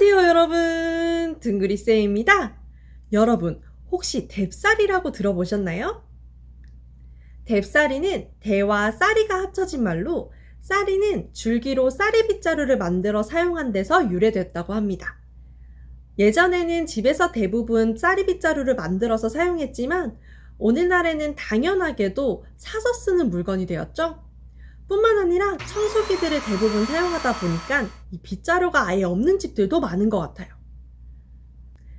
안녕하세요 여러분, 둥그리쌤입니다. 여러분, 혹시 뎁쌀이라고 들어보셨나요? 뎁쌀이는 대와 쌀이가 합쳐진 말로 쌀이는 줄기로 쌀의 빗자루를 만들어 사용한 데서 유래됐다고 합니다. 예전에는 집에서 대부분 쌀이 빗자루를 만들어서 사용했지만 오늘날에는 당연하게도 사서 쓰는 물건이 되었죠. 뿐만 아니라 청소기들을 대부분 사용하다 보니까 이 빗자루가 아예 없는 집들도 많은 것 같아요.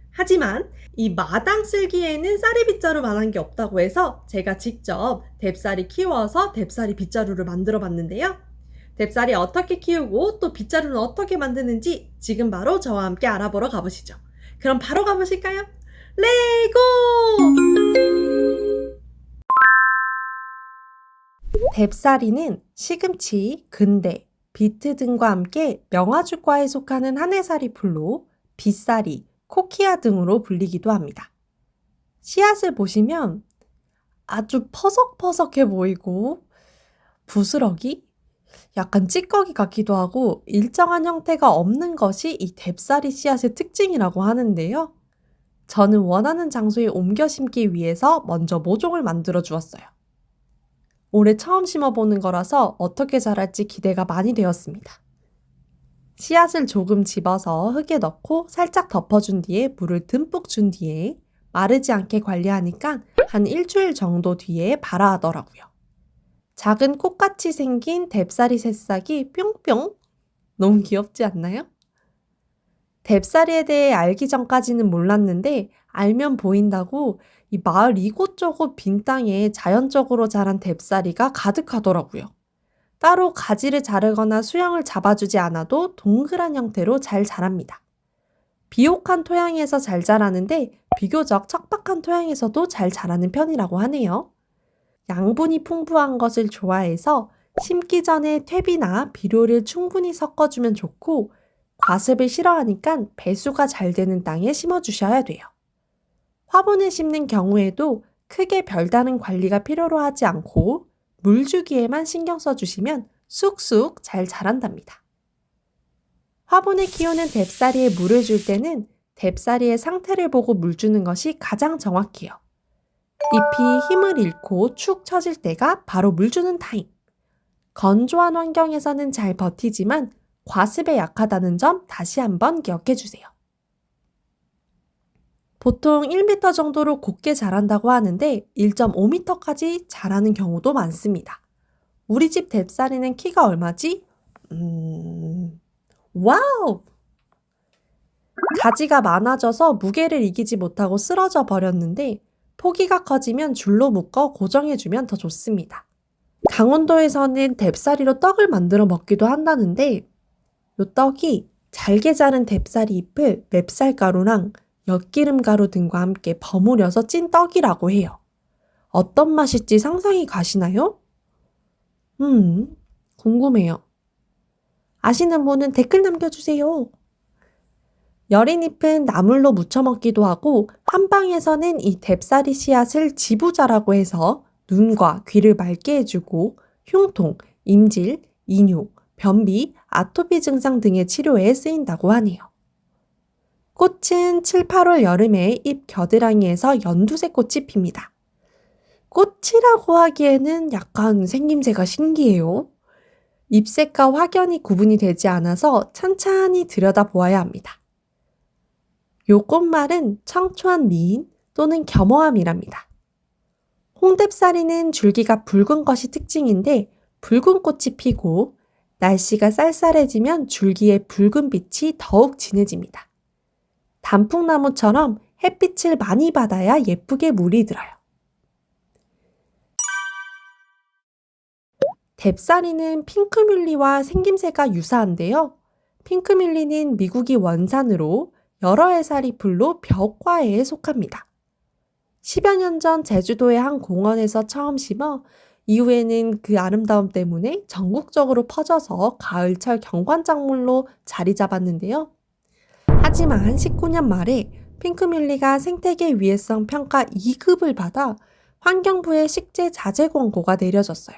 하지만 이 마당 쓸기에는 쌀이 빗자루만한 게 없다고 해서 제가 직접 뎁쌀이 키워서 뎁쌀이 빗자루를 만들어 봤는데요. 뎁쌀이 어떻게 키우고 또 빗자루는 어떻게 만드는지 지금 바로 저와 함께 알아보러 가보시죠. 그럼 바로 가보실까요? 레고! 뎁쌀이는 시금치, 근대, 비트 등과 함께 명화죽과에 속하는 한 해살이 풀로 빗쌀이, 코키아 등으로 불리기도 합니다. 씨앗을 보시면 아주 퍼석퍼석해 보이고 부스러기, 약간 찌꺼기 같기도 하고 일정한 형태가 없는 것이 이 뎁쌀이 씨앗의 특징이라고 하는데요. 저는 원하는 장소에 옮겨 심기 위해서 먼저 모종을 만들어 주었어요. 올해 처음 심어보는 거라서 어떻게 자랄지 기대가 많이 되었습니다. 씨앗을 조금 집어서 흙에 넣고 살짝 덮어준 뒤에 물을 듬뿍 준 뒤에 마르지 않게 관리하니까 한 일주일 정도 뒤에 발아하더라고요. 작은 꽃같이 생긴 뎁쌀이 새싹이 뿅뿅! 너무 귀엽지 않나요? 뎁쌀이에 대해 알기 전까지는 몰랐는데 알면 보인다고 이 마을 이곳저곳 빈 땅에 자연적으로 자란 뎁쌀이가 가득하더라고요. 따로 가지를 자르거나 수영을 잡아주지 않아도 동그란 형태로 잘 자랍니다. 비옥한 토양에서 잘 자라는데 비교적 척박한 토양에서도 잘 자라는 편이라고 하네요. 양분이 풍부한 것을 좋아해서 심기 전에 퇴비나 비료를 충분히 섞어주면 좋고 과습을 싫어하니까 배수가 잘 되는 땅에 심어주셔야 돼요. 화분을 심는 경우에도 크게 별다른 관리가 필요로 하지 않고 물 주기에만 신경 써주시면 쑥쑥 잘 자란답니다. 화분에 키우는 뎁쌀이에 물을 줄 때는 뎁쌀이의 상태를 보고 물 주는 것이 가장 정확해요. 잎이 힘을 잃고 축 처질 때가 바로 물 주는 타임. 건조한 환경에서는 잘 버티지만 과습에 약하다는 점 다시 한번 기억해 주세요. 보통 1m 정도로 곱게 자란다고 하는데 1.5m까지 자라는 경우도 많습니다. 우리 집 뎁쌀이는 키가 얼마지? 와우! 가지가 많아져서 무게를 이기지 못하고 쓰러져 버렸는데 포기가 커지면 줄로 묶어 고정해주면 더 좋습니다. 강원도에서는 뎁쌀이로 떡을 만들어 먹기도 한다는데 이 떡이 잘게 자른 뎁쌀이 잎을 맵쌀가루랑 엿기름가루 등과 함께 버무려서 찐 떡이라고 해요. 어떤 맛일지 상상이 가시나요? 궁금해요. 아시는 분은 댓글 남겨주세요. 여린 잎은 나물로 무쳐 먹기도 하고 한방에서는 이 뎁쌀이 씨앗을 지부자라고 해서 눈과 귀를 맑게 해주고 흉통, 임질, 인육, 변비, 아토피 증상 등의 치료에 쓰인다고 하네요. 꽃은 7, 8월 여름에 잎 겨드랑이에서 연두색 꽃이 핍니다. 꽃이라고 하기에는 약간 생김새가 신기해요. 잎색과 확연히 구분이 되지 않아서 찬찬히 들여다보아야 합니다. 요 꽃말은 청초한 미인 또는 겸허함이랍니다. 홍뎁쌀이는 줄기가 붉은 것이 특징인데 붉은 꽃이 피고 날씨가 쌀쌀해지면 줄기의 붉은 빛이 더욱 진해집니다. 단풍나무처럼 햇빛을 많이 받아야 예쁘게 물이 들어요. 뎁쌀이는 핑크뮬리와 생김새가 유사한데요. 핑크뮬리는 미국이 원산으로 여러 해살이 풀로 벽과에 속합니다. 10여 년 전 제주도의 한 공원에서 처음 심어 이후에는 그 아름다움 때문에 전국적으로 퍼져서 가을철 경관작물로 자리 잡았는데요. 하지만 19년 말에 핑크뮬리가 생태계 위해성 평가 2급을 받아 환경부의 식재 자제 권고가 내려졌어요.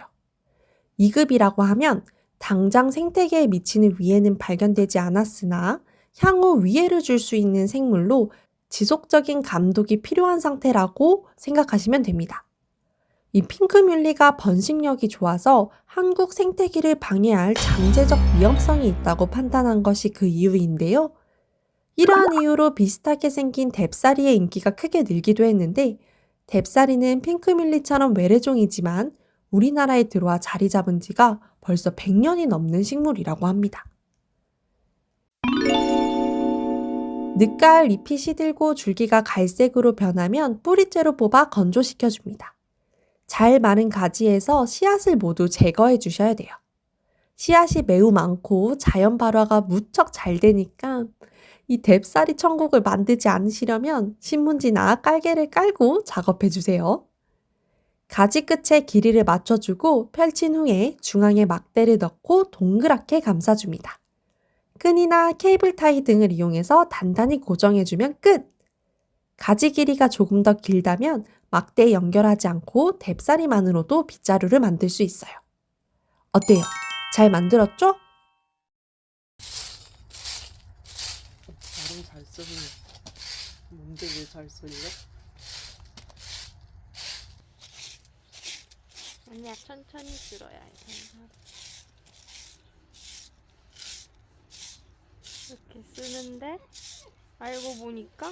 2급이라고 하면 당장 생태계에 미치는 위해는 발견되지 않았으나 향후 위해를 줄 수 있는 생물로 지속적인 감독이 필요한 상태라고 생각하시면 됩니다. 이 핑크뮬리가 번식력이 좋아서 한국 생태계를 방해할 잠재적 위험성이 있다고 판단한 것이 그 이유인데요. 이러한 이유로 비슷하게 생긴 뎁사리의 인기가 크게 늘기도 했는데, 뎁사리는 핑크뮬리처럼 외래종이지만 우리나라에 들어와 자리 잡은 지가 벌써 100년이 넘는 식물이라고 합니다. 늦가을 잎이 시들고 줄기가 갈색으로 변하면 뿌리째로 뽑아 건조시켜줍니다. 잘 마른 가지에서 씨앗을 모두 제거해 주셔야 돼요. 씨앗이 매우 많고 자연 발화가 무척 잘 되니까 이 뎁사리 천국을 만들지 않으시려면 신문지나 깔개를 깔고 작업해 주세요. 가지 끝에 길이를 맞춰주고 펼친 후에 중앙에 막대를 넣고 동그랗게 감싸줍니다. 끈이나 케이블 타이 등을 이용해서 단단히 고정해주면 끝! 가지 길이가 조금 더 길다면 막대에 연결하지 않고 뎁사리만으로도 빗자루를 만들 수 있어요. 어때요? 잘 만들었죠? 나름 잘 쓰네. 뭔데 왜 잘 쓰냐? 아니야, 천천히 들어야 해. 이렇게 쓰는데 알고 보니까